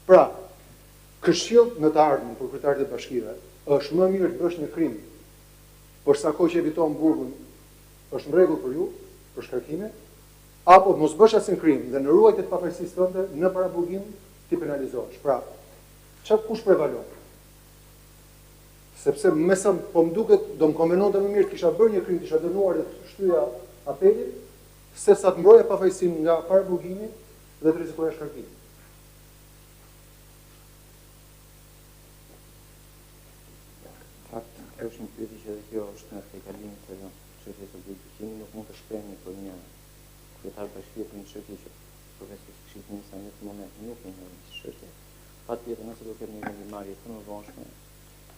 Pra, këshill në të ardhmen për kryetarët e bashkive është më mirë të bësh një krim, por sa kohë që eviton burgun, është në rregull për ju, për shkarkime, apo mos bësh asnjë krim dhe në ruajtje të pafajësisë tënde në paraburgim ti penalizohesh. Pra, kush prevalon? Sepse me sa po më duket do më konvenonte më mirë të kisha bërë një krim, kisha dënuar dhe të shtyja apelin, se sa të mbroja pafajësinë nga paraburgimi dhe të rrezikoja shkarkimin. Kjo është një pyetje që dhe kjo është në tejkalimit të çështjes së gjykimit, nuk mund të shprehni për një kryetar bashkie për një çështje që profesor kishit në një moment nuk e njohin çështje. Patjetër nëse do të kemi një vendimarrje të mëvonshme,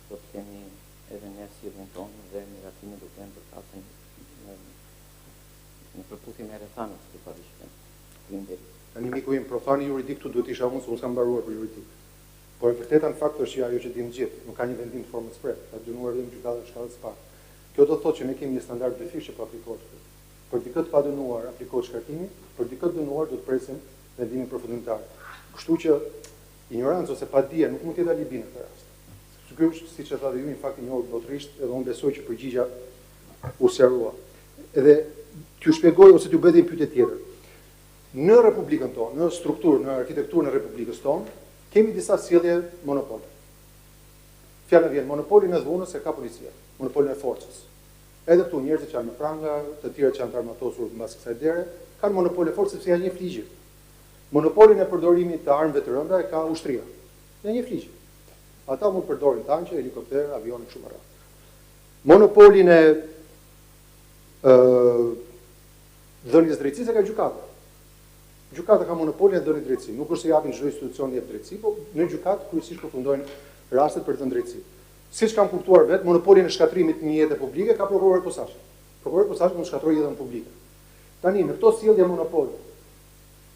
do të kemi edhe ne si tonë dhe miratime do të kenë për katën në përputhje me rrethanat të pavishme. Faleminderit. Tani miku im, profani juridik këtu duhet isha unë, se unë s'kam mbaruar për juridik. Por e vërteta në fakt është që ajo që dimë gjithë, nuk ka një vendim të formës shpreh, ka dënuar dhe në gjykatën e shkallës së parë. Kjo do të thotë që ne kemi një standard dyfish që po aplikohet këtu. Për dikë të padënuar aplikohet shkarkimi, për dikë të dënuar do të presim vendimin përfundimtar. Kështu që ignorancë ose padije nuk mund të jetë alibi në këtë rast. Ky është, siç e thatë ju, në fakt i njohur botërisht, edhe unë besoj që përgjigja u sqarua. Edhe t'ju shpjegoj ose t'ju bëj një pyetje tjetër. Në Republikën tonë, në strukturë, në arkitekturën e Republikës tonë, kemi disa sjellje monopole. Fjala vjen monopoli në dhunës e ka policia, monopolin e forcës. Edhe këtu njerëzit që janë në pranga, të tjerë që janë të armatosur mbas kësaj dere, kanë monopol e forcës sepse janë një ligji. Monopolin e përdorimit të armëve të rënda e ka ushtria. Janë një ligji. Ata mund të përdorin tanqe, helikopter, avione kështu me radhë. Monopolin e dhënies drejtësisë ka gjykata. Gjykata ka monopolin e dhënies drejtësi. Nuk është se japin çdo institucion jep drejtësi, por në gjykatë kryesisht përfundojnë rastet për të dhënë drejtësi. Siç kam kuptuar vetë, monopolin e shkatrimit në jetë publike ka prokurori posaçëm. Prokurori posaçëm mund të shkatërrojë jetën publike. Tani në këto sjellje monopoli,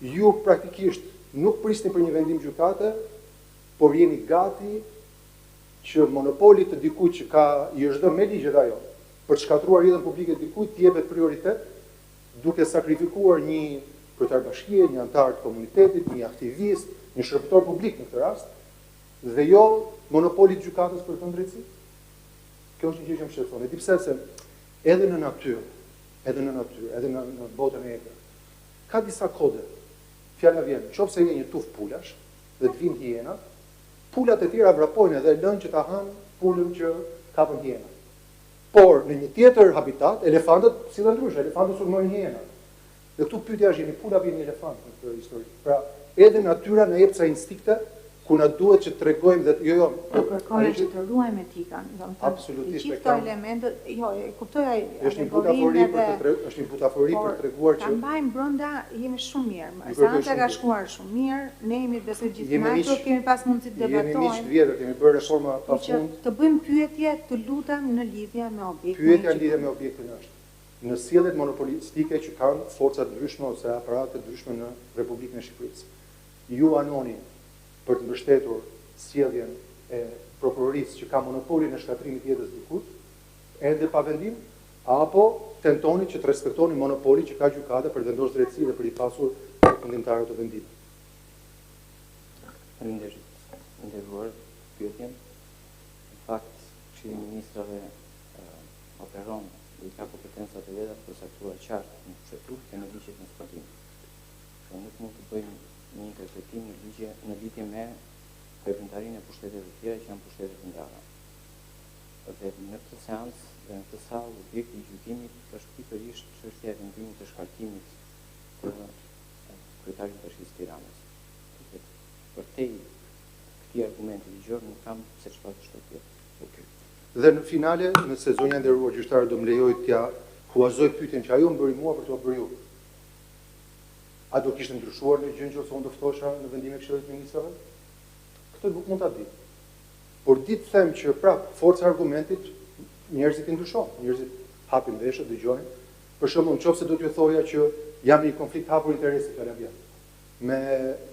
ju praktikisht nuk prisni për një vendim gjykate, por jeni gati që monopoli të dikujt që ka i është dhënë me ligjet ajo për të shkatruar jetën publike dikujt të jepet prioritet, duke sakrifikuar një kryetar bashkie, një antar të komunitetit, një aktivist, një shërbëtor publik në këtë rast, dhe jo monopoli të gjykatës për të drejtësi. Kjo është një gjë që më shqetëson. E di pse se edhe në natyrë, edhe në botën e egër, ka disa kode. Fjala vjen, nëse je një tuf pulash dhe të vinë hiena, pulat e tjera vrapojnë edhe lënë që ta hanë pulën që kapën hiena. Por në një tjetër habitat, elefantët sillen ndryshe, elefantët sulmojnë hiena. Dhe këtu pyetja është, jeni pula apo jeni elefant në këtë histori. Pra, edhe natyra na jep ca instikte ku na duhet që të tregojmë dhe jo. Po kërkojmë që të ruajmë etikën, absolutisht. Gjithë këto elemente, jo, e kuptoj është një butafori për treguar që ta mbajmë brenda jemi shumë mirë. Seanca ka shkuar shumë mirë, ne jemi besoj gjithë kemi pas mundësi të debatojmë. Jemi miq vjetër, kemi bërë reforma pafund. Të bëjmë pyetje, të lutem në lidhje me objektin. Pyetja në lidhje me objektin është në sjelljet monopolistike që kanë forca të ndryshme ose aparate të ndryshme në Republikën e Shqipërisë. Ju anoni për të mbështetur sjelljen e prokurorisë që ka monopolin e shkatrimit të jetës dikujt, ende pa vendim, apo tentoni që të respektoni monopolin që ka gjykata për të vendosur drejtësi dhe për i pasur përfundimtare të vendimit. Nderuar pyetjen. Në fakt, Këshilli i Ministrave operon dhe ka kompetencat e veta për saktuar qartë në kushtetues dhe në ligjet në zbatim. Pra nuk mund të bëjmë një interpretim në lidhje me veprimtarinë e pushtetet të tjera që janë pushtete të ndara. Dhe në këtë seancë dhe në këtë sallë objekti i gjykimit është pikërisht çështja e vendimit të shkarkimit të kryetarit të Bashkisë Tiranës. Përtej këtij argumenti ligjor nuk kam se çfarë të shtoj. Okej. Dhe në finale, nëse zonja nderuar gjyqtare do më lejoj t'ja huazoj pyetjen që ajo më bëri mua për t'u bërë ju. A do kishte ndryshuar në gjë nëse unë do ftosha në vendimin e Këshillit të Ministrave? Këtë nuk mund ta di. Por ditë them që prap forca e argumentit njerëzit i ndryshojnë, njerëzit hapin veshët, dëgjojnë. Për shembull, nëse do t'ju thoja që jam në një konflikt hapur interesi fjala vjen me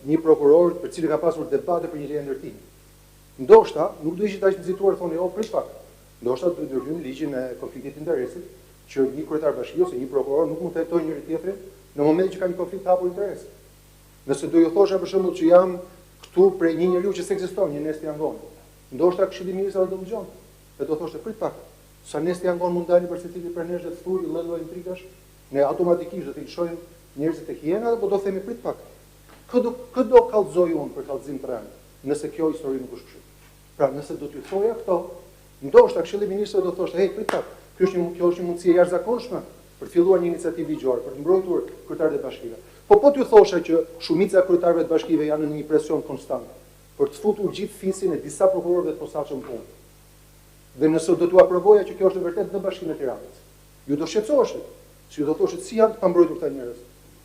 një prokuror për cilin ka pasur debate për një leje ndërtimi. Ndoshta nuk do ishit aq nxituar thonë jo prit pak. Ndoshta do të dërgjojmë ligjin e konfliktit të interesit që një kryetar bashkie ose një prokuror nuk mund të hetojë njëri tjetrin në momentin që ka një konflikt hapur interesi. Nëse do ju thosha për shembull që jam Këtu prej një njeriu që s'ekziston, një Nesti Yangon. Ndoshta Këshilli i Ministrave do dëgjonte. E do thoshte prit pak. Sa Nesti Yangon mund dalë për secili për nesh dhe të thuri lloj intrigash, ne automatikisht do të lëshojmë njerëzit tek jena, apo do themi prit pak. Kë do kallëzoj unë për kallëzim të rënd, nëse kjo histori nuk është kështu. Pra, nëse do t'ju thoja këto, ndoshta Këshilli i Ministrave do thoshte, hey, prit pak. Kjo është një mundësi e jashtëzakonshme për të filluar një iniciativë ligjore, për të mbrojtur kryetarët e bashkive. Po të ju thosha që shumica e kryetarëve të bashkive janë në një presion konstant për të futur gjithë fisin e disa prokurorëve të posaçëm punë. Dhe nëse do t'u aprovoja që kjo është vërtet në Bashkinë e Tiranës, ju do shqetësoheshit, si ju do thoshit si janë të pambrojtur këta njerëz.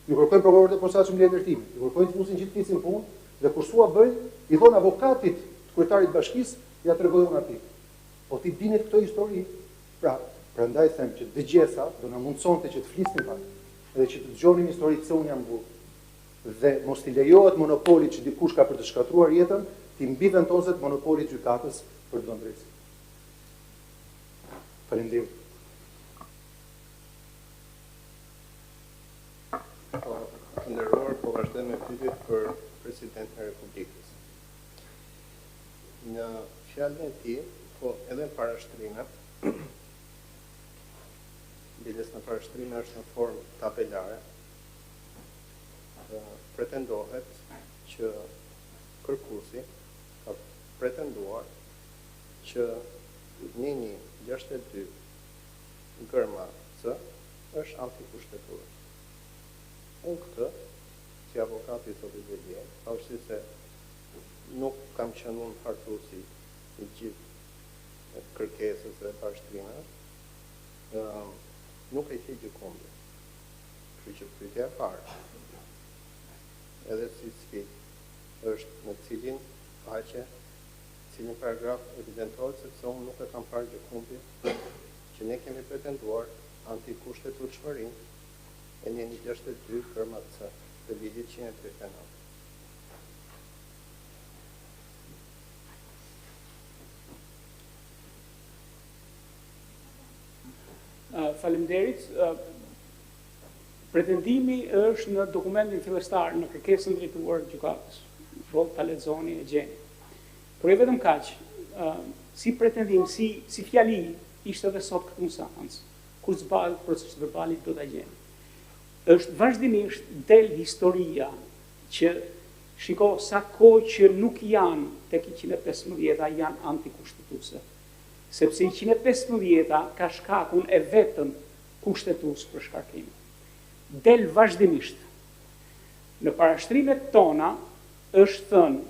Ju kërkojnë prokurorët e posaçëm lidhje ndërtimi, ju kërkojnë të fusin gjithë fisin punë dhe kur sua bëjnë, i thon avokatit të kryetarit të bashkisë, ja tregoj unë atij. Po ti dinit këto histori, prandaj them që dëgjesa do na mundsonte që të flisnim pak, edhe që të dëgjonim historitë se unë jam burr. Dhe mos t'i lejohet monopolit që dikush ka për të shkatruar jetën, t'i mbi vendosët monopolit gjykatës për të dhënë drejtësi. Faleminderit. Nderuar, po vazhdoj me pyetjet për Presidentin e Republikës. Në fjalën e tij, po edhe në parashtrime, biles në parashtrime është në formë tabelare, pretendohet që kërkuesi ka pretenduar që 1162 gërma C është antikushtetues. Unë këtë, si avokati sot i Vedje, pavarësisht se nuk kam qenë unë hartuesi i gjithë kërkesës dhe parashtrimeve, nuk e qej gjykimit. Kështu që pyetja e parë, edhe si sfidë, është në cilin faqe, cilin paragraf evidentohet, sepse unë nuk e kam parë gjykimin që ne kemi pretenduar antikushtetueshmërinë e 162 gërma C të ligjit 139. Faleminderit. Pretendimi është në dokumentin fillestar, në kërkesën drejtuar gjykatës. Vot ta lexoni e gjeni. Por e vetëm kaq, si pretendim, si fjali, ishte edhe sot këtu në seancë, kur zbal procesit verbalit do ta gjeni. Është vazhdimisht del historia që shiko sa kohë që nuk janë tek 115-a janë antikushtetuese. Sepse 115-a ka shkakun e vetëm kushtetues për shkarkim. Del vazhdimisht. Në parashtrimet tona është thënë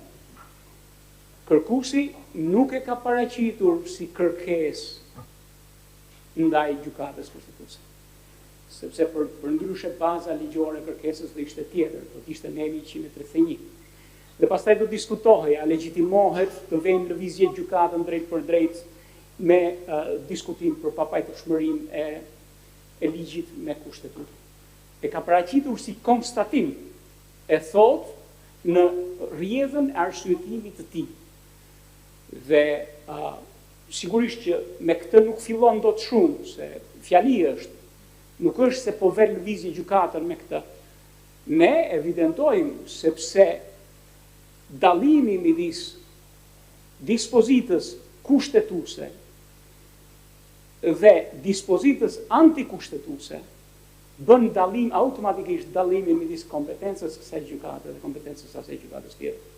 kërkuesi nuk e ka paraqitur si kërkesë ndaj gjykatës kushtetuese. Sepse për ndryshe baza ligjore kërkesës do ishte tjetër, do të ishte nemi 131. Dhe pastaj do diskutohej, a legjitimohet të vejmë lëvizje gjykatën drejt për drejt me diskutim për papajtëshmërinë e ligjit me kushtetutë. E ka paraqitur si konstatim, e thot në rrjedhën e arsyetimit të tij. Dhe sigurisht që me këtë nuk fillon dot shumë, se fjali është, nuk është se po ver lëvizje gjykatën me këtë. Ne evidentojmë sepse dallimi midis dispozitës kushtetuese dhe dispozitës antikushtetuese bën dallim automatikisht dallimin midis kompetencës së kësaj gjykate dhe kompetencës së asaj gjykatës tjetër.